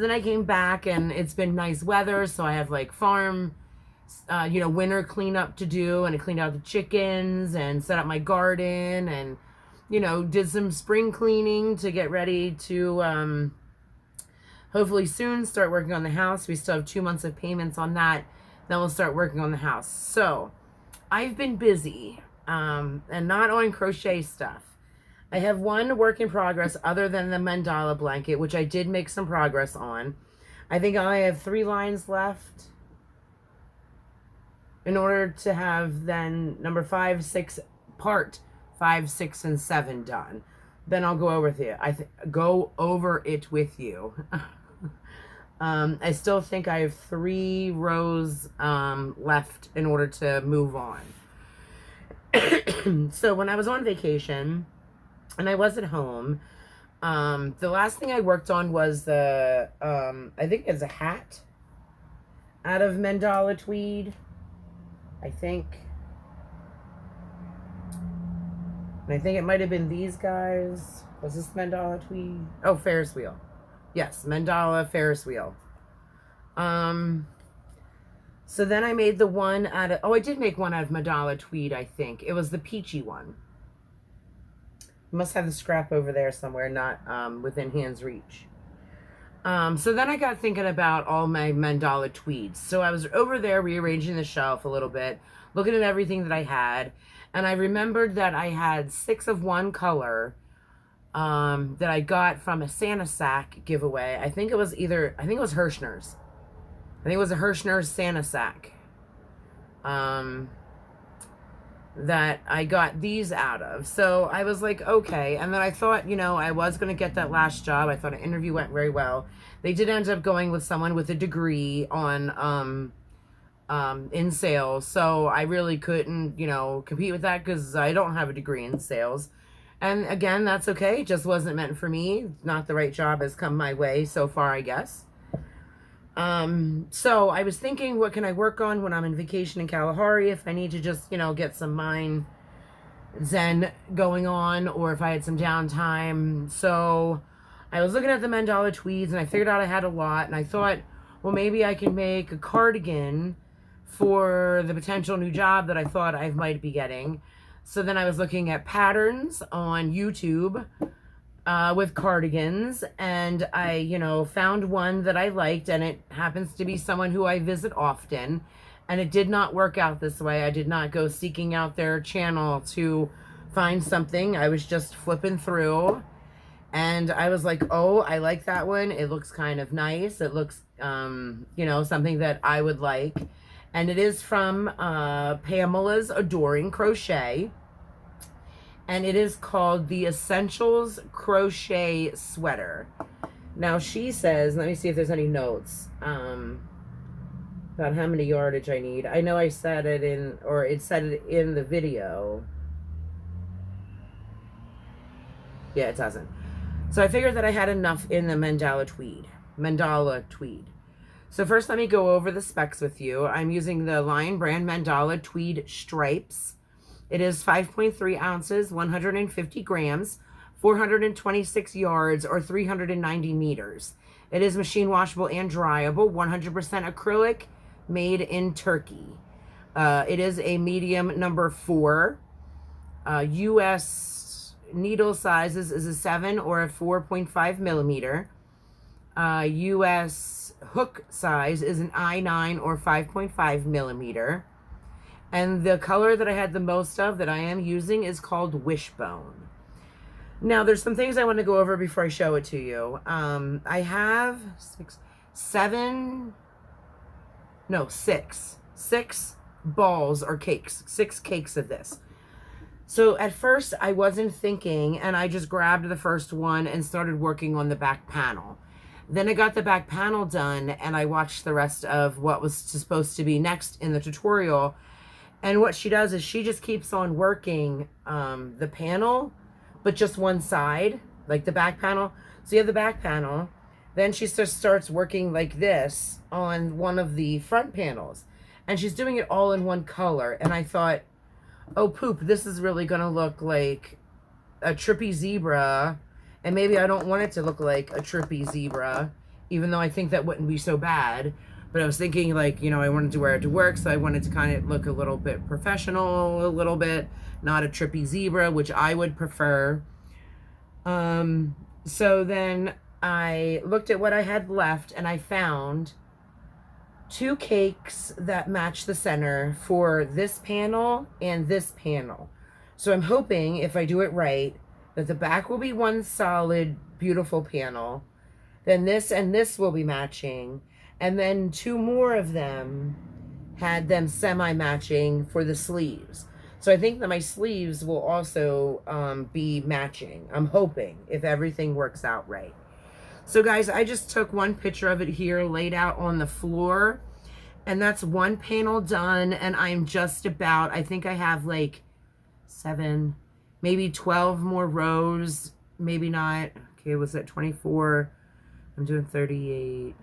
Then I came back and it's been nice weather, so I have like farm, winter cleanup to do, and I cleaned out the chickens and set up my garden and, did some spring cleaning to get ready to hopefully soon start working on the house. We still have 2 months of payments on that. Then we'll start working on the house. So I've been busy and not on crochet stuff. I have one work in progress other than the mandala blanket, which I did make some progress on. I think I have 3 lines left in order to have then number 5, 6, part 5, 6, and 7 done. Then I'll go over with you. Go over it with you. I still think I have 3 rows left in order to move on. So when I was on vacation and I was at home, the last thing I worked on was the, I think it's a hat out of Mandala Tweed, I think. And I think it might have been these guys. Was this Mandala Tweed? Oh, Ferris wheel. Yes, Mandala Ferris wheel. So then I made the one out of, I did make one out of Mandala Tweed, I think. It was the peachy one. Must have the scrap over there somewhere, not within hand's reach. So then I got thinking about all my Mandala Tweeds. So I was over there rearranging the shelf a little bit, looking at everything that I had, and I remembered that I had 6 of one color that I got from a Santa sack giveaway. I think it was Hirschner's. I think it was a Hirschner's Santa sack that I got these out of. So I was like, okay. And then I thought, I was going to get that last job. I thought an interview went very well. They did end up going with someone with a degree on in sales. So I really couldn't, compete with that because I don't have a degree in sales. And again, that's okay. It just wasn't meant for me. Not the right job has come my way so far, I guess. So I was thinking, what can I work on when I'm in vacation in Kalahari if I need to just, get some mind zen going on, or if I had some downtime. So I was looking at the Mandala Tweeds and I figured out I had a lot, and I thought, well, maybe I can make a cardigan for the potential new job that I thought I might be getting. So then I was looking at patterns on YouTube with cardigans, and I, found one that I liked, and it happens to be someone who I visit often, and it did not work out this way. I did not go seeking out their channel to find something. I was just flipping through, and I was like, oh, I like that one. It looks kind of nice. It looks, something that I would like, and it is from Pamela's Adoring Crochet. And it is called the Essentials Crochet Sweater. Now she says, let me see if there's any notes about how many yardage I need. I know I said it in, or it said it in the video. Yeah, it doesn't. So I figured that I had enough in the Mandala Tweed. So first let me go over the specs with you. I'm using the Lion Brand Mandala Tweed Stripes. It is 5.3 ounces, 150 grams, 426 yards, or 390 meters. It is machine washable and dryable, 100% acrylic, made in Turkey. It is a medium number 4. U.S. needle sizes is a 7 or a 4.5 millimeter. U.S. hook size is an I9 or 5.5 millimeter. And the color that I had the most of that I am using is called Wishbone. Now, there's some things I want to go over before I show it to you. I have 6 balls or cakes, 6 cakes of this. So at first I wasn't thinking, and I just grabbed the first one and started working on the back panel. Then I got the back panel done, and I watched the rest of what was supposed to be next in the tutorial. And what she does is she just keeps on working the panel, but just one side, like the back panel. So you have the back panel, then she just starts working like this on one of the front panels. And she's doing it all in one color. And I thought, oh poop, this is really gonna look like a trippy zebra. And maybe I don't want it to look like a trippy zebra. even though I think that wouldn't be so bad. But I was thinking, like, you know, I wanted to wear it to work, so I wanted to kind of look a little bit professional, a little bit, not a trippy zebra, which I would prefer. So then I looked at what I had left, and I found 2 cakes that match the center for this panel and this panel. So I'm hoping, if I do it right, that the back will be one solid, beautiful panel. Then this and this will be matching. And then 2 more of them had them semi-matching for the sleeves. So I think that my sleeves will also be matching. I'm hoping, if everything works out right. So guys, I just took one picture of it here laid out on the floor. And that's one panel done. And I'm just about, I think I have like 7, maybe 12 more rows. Maybe not. Okay, was that 24? I'm doing 38.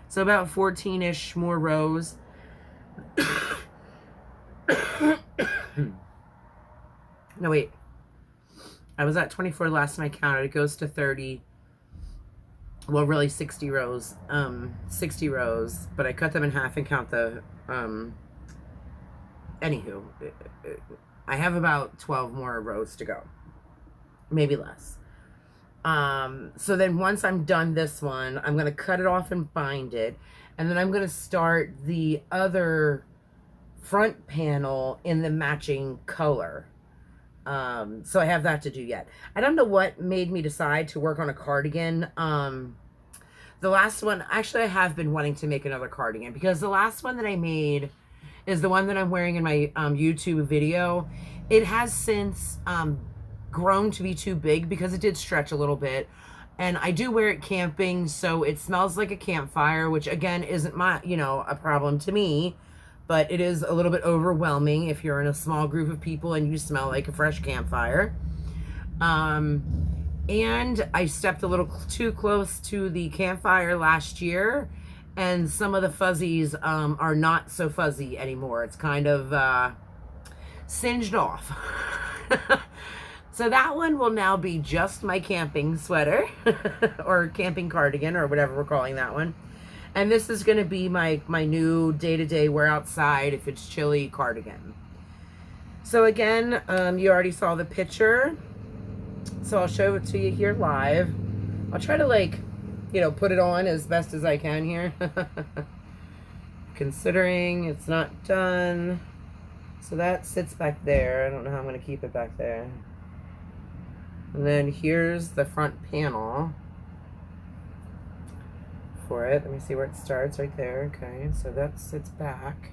So about 14-ish more rows. No, wait. I was at 24 last time I counted. It goes to 30. Well, really 60 rows. 60 rows. But I cut them in half and count the... Anywho. I have about 12 more rows to go. Maybe less. So then once I'm done this one, I'm going to cut it off and bind it. And then I'm going to start the other front panel in the matching color. So I have that to do yet. I don't know what made me decide to work on a cardigan. The last one, actually I have been wanting to make another cardigan because the last one that I made is the one that I'm wearing in my YouTube video. It has since grown to be too big because it did stretch a little bit. And I do wear it camping, so it smells like a campfire, which again isn't my, you know, a problem to me. But it is a little bit overwhelming if you're in a small group of people and you smell like a fresh campfire. And I stepped a little too close to the campfire last year, and some of the fuzzies are not so fuzzy anymore. It's kind of singed off. So that one will now be just my camping sweater or camping cardigan or whatever we're calling that one. And this is going to be my new day-to-day wear outside if it's chilly cardigan. So again, you already saw the picture. So I'll show it to you here live. I'll try to, like, you know, put it on as best as I can here. Considering it's not done. So that sits back there. I don't know how I'm going to keep it back there. And then here's the front panel for it. Let me see where it starts, right there. Okay, so that sits back.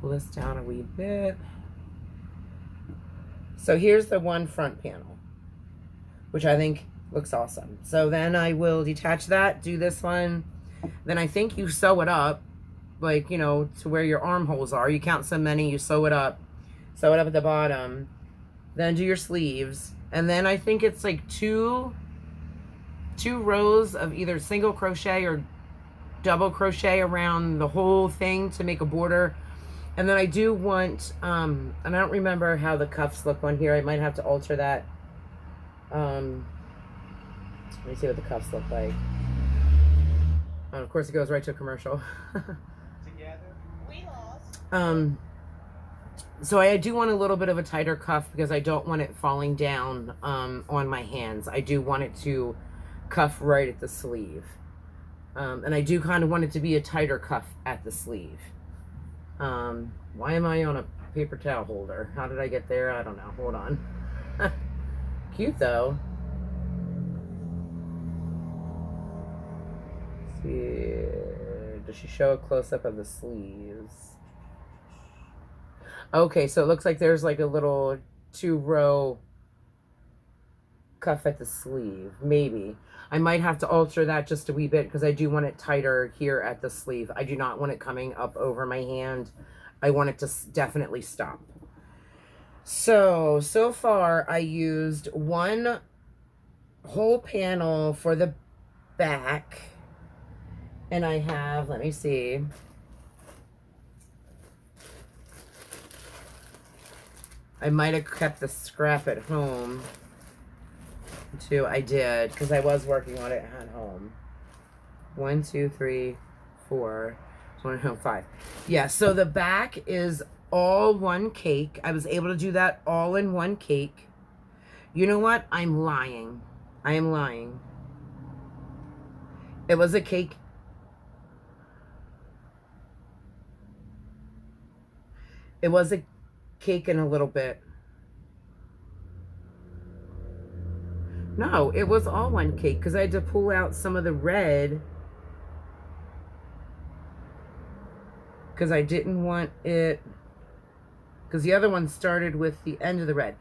Pull this down a wee bit. So here's the one front panel, which I think looks awesome. So then I will detach that, do this one. Then I think you sew it up, like, you know, to where your armholes are. You count so many, you sew it up at the bottom. Then do your sleeves. And then I think it's like two rows of either single crochet or double crochet around the whole thing to make a border. And then I do want, and I don't remember how the cuffs look on here. I might have to alter that. Let me see what the cuffs look like. Oh, of course it goes right to a commercial. Together. We lost. So I do want a little bit of a tighter cuff because I don't want it falling down on my hands. I do want it to cuff right at the sleeve. And I do kind of want it to be a tighter cuff at the sleeve. Why am I on a paper towel holder? How did I get there? I don't know. Hold on. Cute though. Let's see. Does she show a close-up of the sleeves? Okay, so it looks like there's like a little 2-row cuff at the sleeve. Maybe. I might have to alter that just a wee bit because I do want it tighter here at the sleeve. I do not want it coming up over my hand. I want it to definitely stop. So far I used one whole panel for the back. And I have, let me see. I might have kept the scrap at home too. I did, because I was working on it at home. 1, 2, 3, 4, 5. Yeah, so the back is all one cake. I was able to do that all in one cake. You know what? I'm lying. I am lying. It was a cake. It was a cake in a little bit. No, it was all one cake because I had to pull out some of the red because I didn't want it, because the other one started with the end of the red.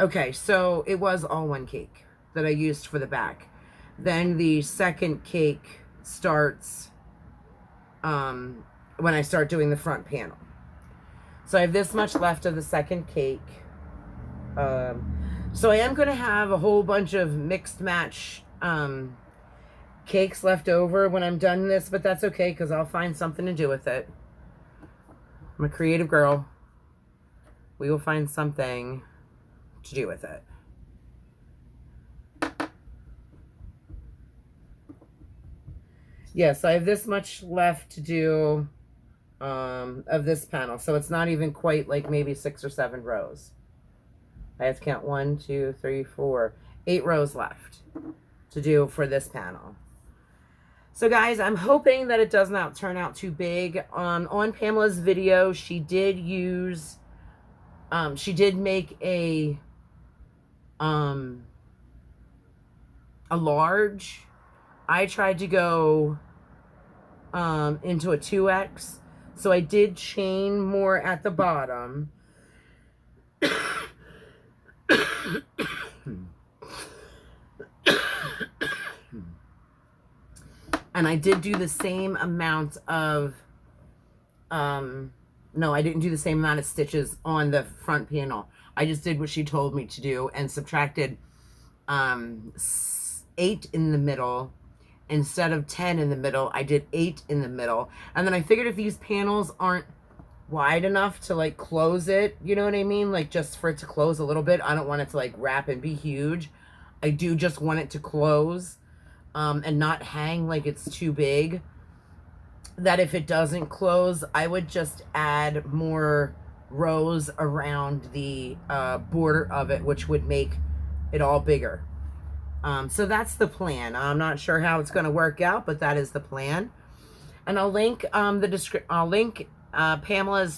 Okay, so it was all one cake that I used for the back. Then the second cake starts when I start doing the front panel. So I have this much left of the second cake. So I am going to have a whole bunch of mixed match cakes left over when I'm done this, but that's okay because I'll find something to do with it. I'm a creative girl. We will find something to do with it. Yes, I have this much left to do of this panel. So it's not even quite like maybe 6 or 7 rows. I have to count 1, 2, 3, 4, 8 rows left to do for this panel. So guys, I'm hoping that it does not turn out too big. On Pamela's video, she did use, she did make a large. I tried to go into a 2X, so I did chain more at the bottom. And I did do the same amount of, no, I didn't do the same amount of stitches on the front panel. I just did what she told me to do and subtracted 8 in the middle. Instead of 10 in the middle, I did 8 in the middle. And then I figured if these panels aren't wide enough to like close it, you know what I mean? Like just for it to close a little bit. I don't want it to like wrap and be huge. I do just want it to close and not hang like it's too big. That if it doesn't close, I would just add more rows around the border of it, which would make it all bigger. So that's the plan. I'm not sure how it's going to work out, but that is the plan. And I'll link Pamela's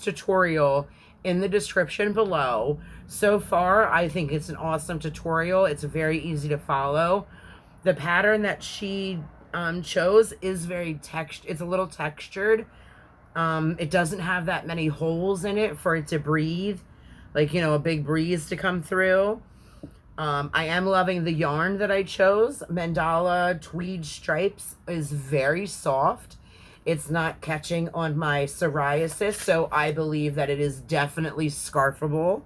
tutorial in the description below. So far, I think it's an awesome tutorial. It's very easy to follow. The pattern that she chose is it's a little textured. It doesn't have that many holes in it for it to breathe, like, you know, a big breeze to come through. I am loving the yarn that I chose. Mandala Tweed Stripes is very soft. It's not catching on my psoriasis, so I believe that it is definitely scarfable.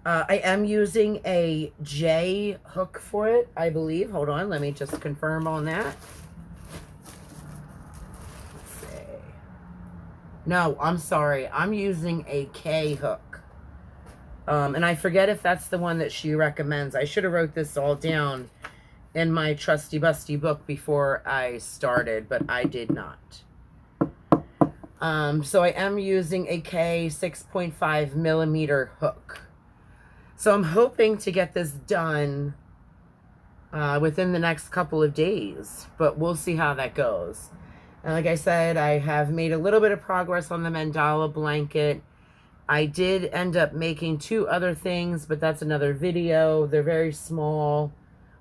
I am using a J hook for it, I believe. Hold on, let me just confirm on that. Let's see. No, I'm sorry. I'm using a K hook. And I forget if that's the one that she recommends. I should have wrote this all down in my trusty busty book before I started, but I did not. So I am using a K 6.5 millimeter hook. So I'm hoping to get this done within the next couple of days, but we'll see how that goes. And like I said, I have made a little bit of progress on the mandala blanket. I did end up making 2 other things, but that's another video. They're very small.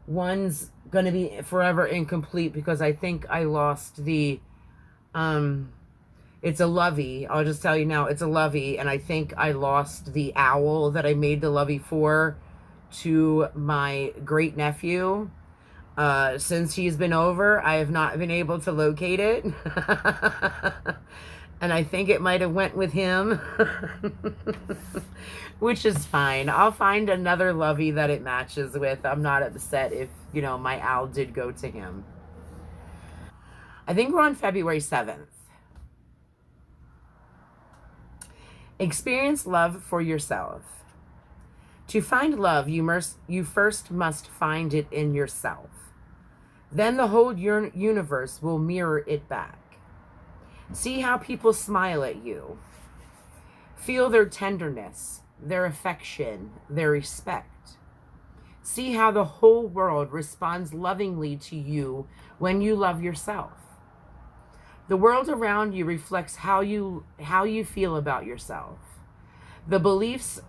One's going to be forever incomplete because I think I lost the, it's a lovey. I'll just tell you now, it's a lovey. And I think I lost the owl that I made the lovey for to my great nephew. Since he's been over, I have not been able to locate it. And I think it might have went with him, which is fine. I'll find another lovey that it matches with. I'm not upset if, you know, my owl did go to him. I think we're on February 7th. Experience love for yourself. To find love, you first must find it in yourself. Then the whole universe will mirror it back. See how people smile at you. Feel their tenderness, their affection, their respect. See how the whole world responds lovingly to you when you love yourself. The world around you reflects how you feel about yourself. The beliefs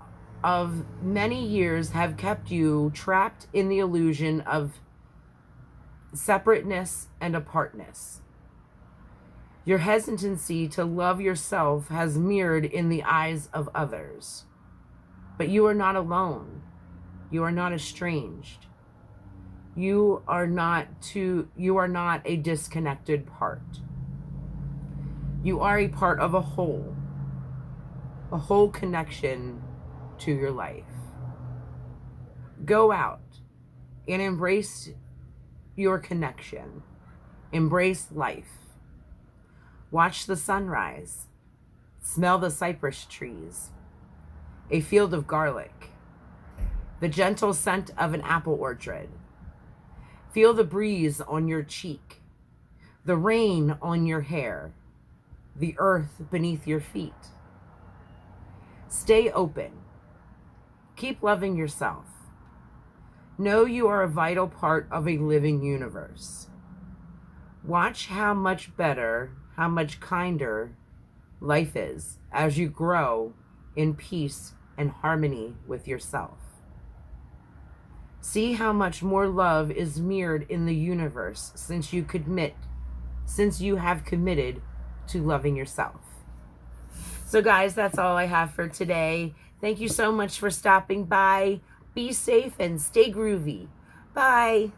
of many years have kept you trapped in the illusion of separateness and apartness. Your hesitancy to love yourself has mirrored in the eyes of others. But you are not alone. You are not estranged. You are not a disconnected part. You are a part of a whole connection to your life. Go out and embrace your connection. Embrace life. Watch the sunrise. Smell the cypress trees. A field of garlic. The gentle scent of an apple orchard. Feel the breeze on your cheek. The rain on your hair. The earth beneath your feet. Stay open. Keep loving yourself. Know you are a vital part of a living universe. Watch how much better, how much kinder life is as you grow in peace and harmony with yourself. See how much more love is mirrored in the universe since you have committed to loving yourself. So guys, that's all I have for today. Thank you so much for stopping by. Be safe and stay groovy. Bye.